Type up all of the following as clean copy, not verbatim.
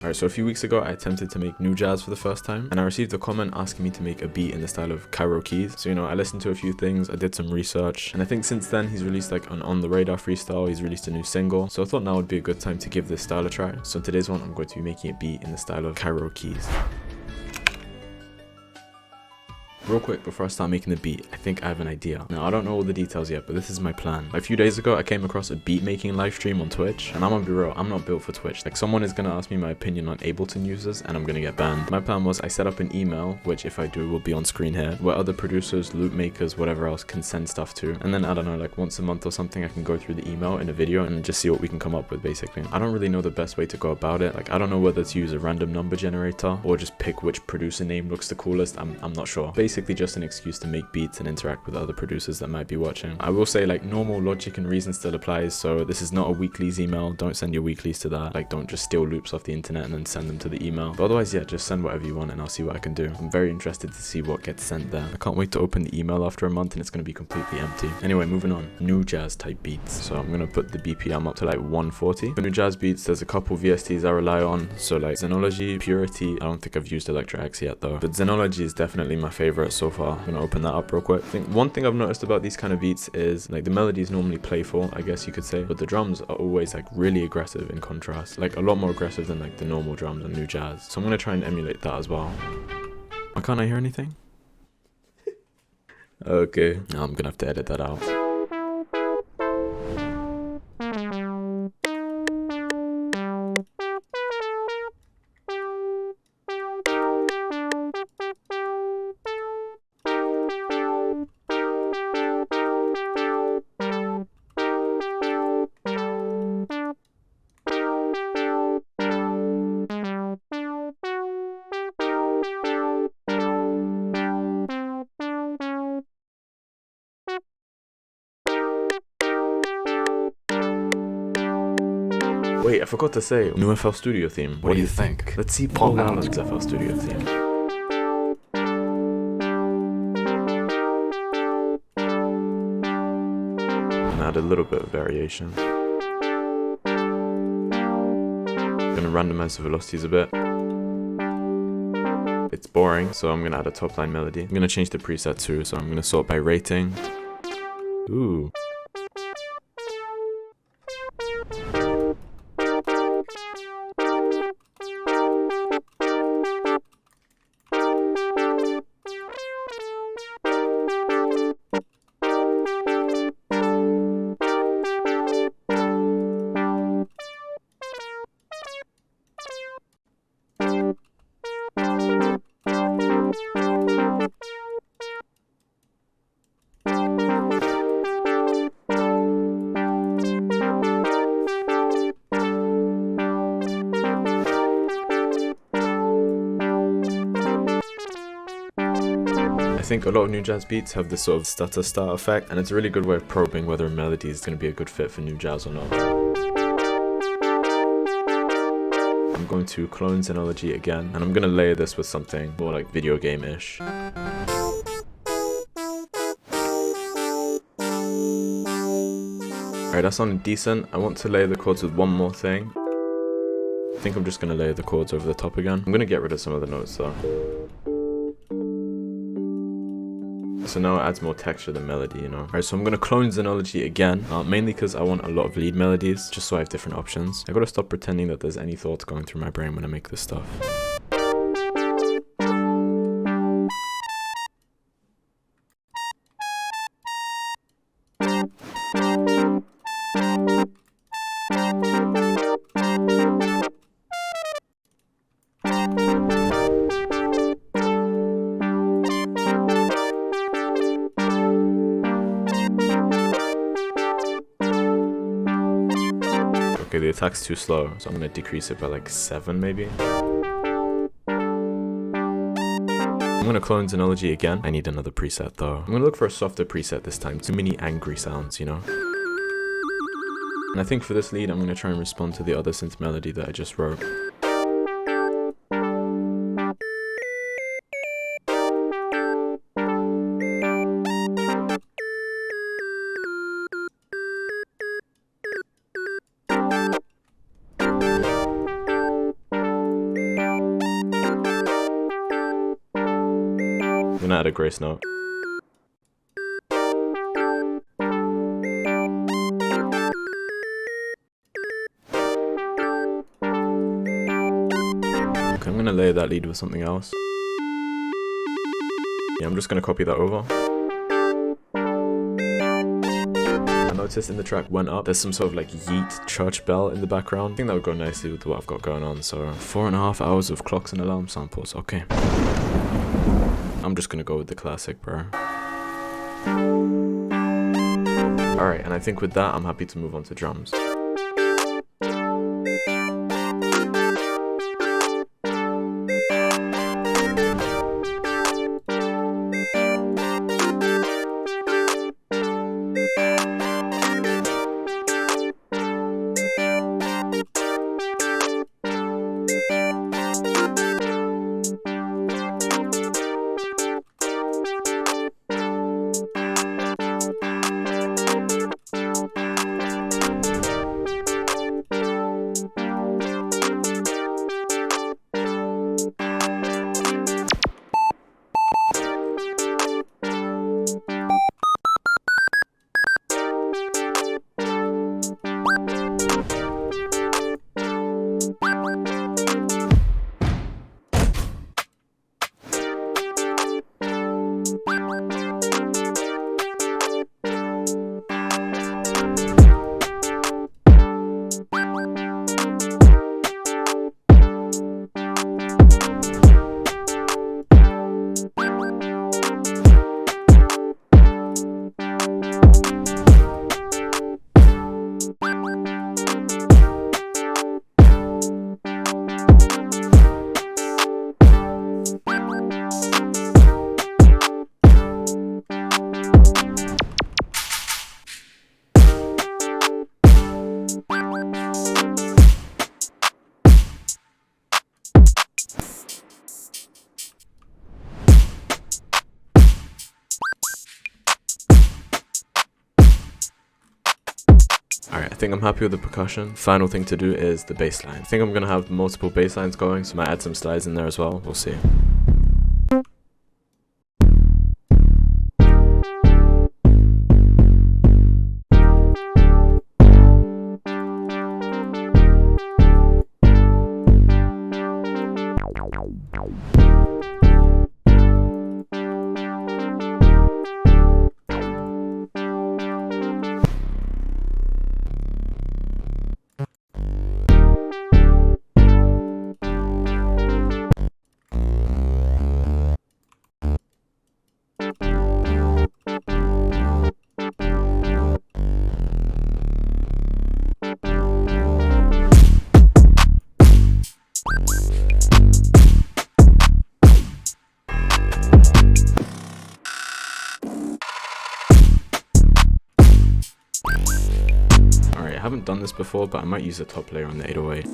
Alright, so a few weeks ago I attempted to make new jazz for the first time, and I received a comment asking me to make a beat in the style of Kairo Keyz. So I listened to a few things, I did some research, and I think since then he's released like an On The Radar freestyle, he's released a new single, so I thought now would be a good time to give this style a try. So in today's one I'm going to be making a beat in the style of Kairo Keyz. Real quick, before I start making the beat, I think I have an idea. Now, I don't know all the details yet, but this is my plan. A few days ago, I came across a beat making live stream on Twitch, and I'm gonna be real, I'm not built for Twitch. Like, someone is gonna ask me my opinion on Ableton users, and I'm gonna get banned. My plan was I set up an email, which if I do will be on screen here, where other producers, loop makers, whatever else can send stuff to. And then, I don't know, like once a month or something, I can go through the email in a video and just see what we can come up with, basically. I don't really know the best way to go about it. Like, I don't know whether to use a random number generator or just pick which producer name looks the coolest. I'm not sure. Basically just an excuse to make beats and interact with other producers that might be watching. I will say, like, normal logic and reason still applies, so this is not a weeklies email. Don't send your weeklies to that. Like, don't just steal loops off the internet and then send them to the email. But otherwise, yeah, just send whatever you want and I'll see what I can do. I'm very interested to see what gets sent there. I can't wait to open the email after a month and it's going to be completely empty. Anyway, moving on. New jazz type beats. So I'm going to put the BPM up to like 140. For new jazz beats, there's a couple VSTs I rely on. So like Xenology, Purity. I don't think I've used Electra X yet though. But Xenology is definitely my favorite so far. I'm going to open that up real quick. I think one thing I've noticed about these kind of beats is like the melody is normally playful, I guess you could say, but the drums are always like really aggressive in contrast, like a lot more aggressive than like the normal drums on new jazz. So I'm gonna try and emulate that as well. Why can't I hear anything? Okay, now I'm gonna have to edit that out. Wait, I forgot to say, new FL Studio theme. What do you think? Let's see Paul Allen's FL Studio theme. And add a little bit of variation. Gonna randomize the velocities a bit. It's boring, so I'm gonna add a top line melody. I'm gonna change the preset too, so I'm gonna sort by rating. Ooh. I think a lot of new jazz beats have this sort of stutter start effect, and it's a really good way of probing whether a melody is going to be a good fit for new jazz or not. I'm going to clone Xenology again, and I'm going to layer this with something more like video game-ish. Alright, that sounded decent. I want to layer the chords with one more thing. I think I'm just going to layer the chords over the top again. I'm going to get rid of some of the notes though. So now it adds more texture than melody, Alright, so I'm going to clone Xenology again, mainly because I want a lot of lead melodies, just so I have different options. I gotta stop pretending that there's any thoughts going through my brain when I make this stuff. Okay, the attack's too slow, so I'm gonna decrease it by like 7 maybe. I'm gonna clone Xenology again. I need another preset though. I'm gonna look for a softer preset this time. Too many angry sounds, And I think for this lead, I'm gonna try and respond to the other synth melody that I just wrote. gonna add a grace note. Okay, I'm gonna layer that lead with something else. Yeah, I'm just gonna copy that over. I noticed in the track Went Up, there's some sort of like yeet church bell in the background. I think that would go nicely with what I've got going on. So 4.5 hours of clocks and alarm samples. Okay. I'm just gonna go with the classic, bro. Alright, and I think with that, I'm happy to move on to drums. Alright, I think I'm happy with the percussion. Final thing to do is the bass line. I think I'm gonna have multiple bass lines going, so I might add some slides in there as well. We'll see. I haven't done this before, but I might use a top layer on the 808.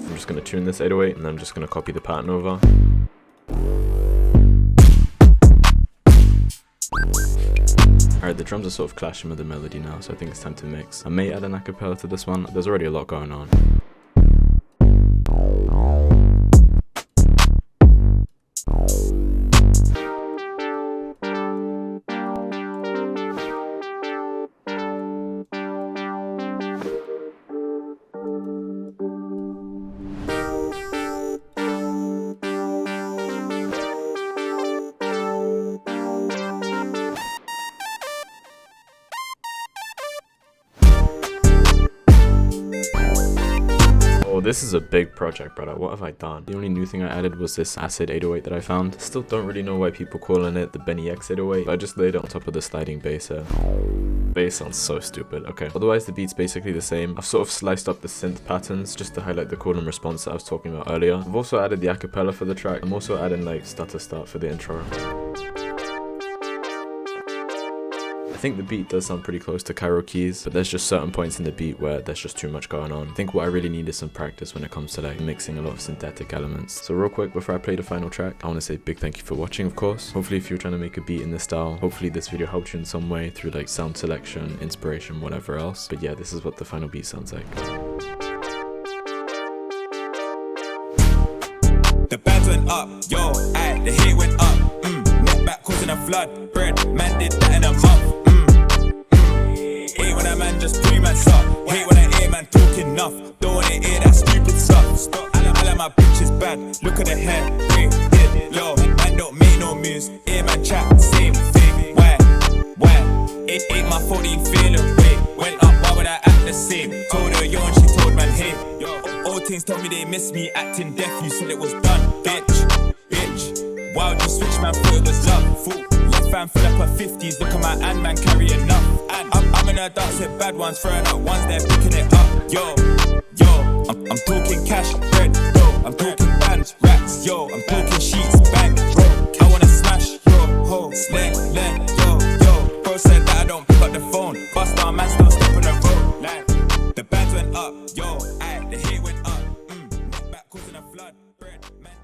I'm just going to tune this 808 and then I'm just going to copy the pattern over. Alright, the drums are sort of clashing with the melody now, so I think it's time to mix. I may add an acapella to this one. There's already a lot going on. Oh, this is a big project, brother. What have I done? The only new thing I added was this acid 808 that I found. Still don't really know why people calling it the Benny X 808, but I just laid it on top of the sliding bass here. Bass sounds so stupid. Okay, otherwise the beat's basically the same. I've sort of sliced up the synth patterns just to highlight the call and response that I was talking about earlier. I've also added the acapella for the track. I'm also adding like stutter start for the intro. I think the beat does sound pretty close to Kairo Keyz, but there's just certain points in the beat where there's just too much going on. I think what I really need is some practice when it comes to like mixing a lot of synthetic elements. So real quick, before I play the final track, I want to say a big thank you for watching, of course. Hopefully if you're trying to make a beat in this style, hopefully this video helped you in some way through like sound selection, inspiration, whatever else. But yeah, this is what the final beat sounds like. The bands went up, yo, the heat went up. causing a flood. Bread, man did that in a month. Hate when a man just 3 man suck. Hate when I hear man talk enough. Don't wanna hear that stupid stuff. I like my bitch is bad. Look at the hair, great, yeah. Yo, man don't make no moves. Hear man chat, same thing. Why? It ain't my fault you feeling way. Went up, why would I act the same? Told her yo and she told man hey. Old things told me they miss me acting deaf. You said it was done, bitch. Why would you switch man? Thought it was love. Left fan fill up her 50s. Look at my hand man carry enough. And I'm in a dance with bad ones, throwing out ones they're picking it up. Yo, I'm talking cash, bread, yo. I'm talking bands, racks, yo. I'm talking sheets, bang, bro. I wanna smash, yo, ho, slang, yo. Bro said that I don't pick up the phone. Bust down, man, still step on the road. Like, the bands went up, yo, aye, the hate went up. Back causing a flood, bread, man.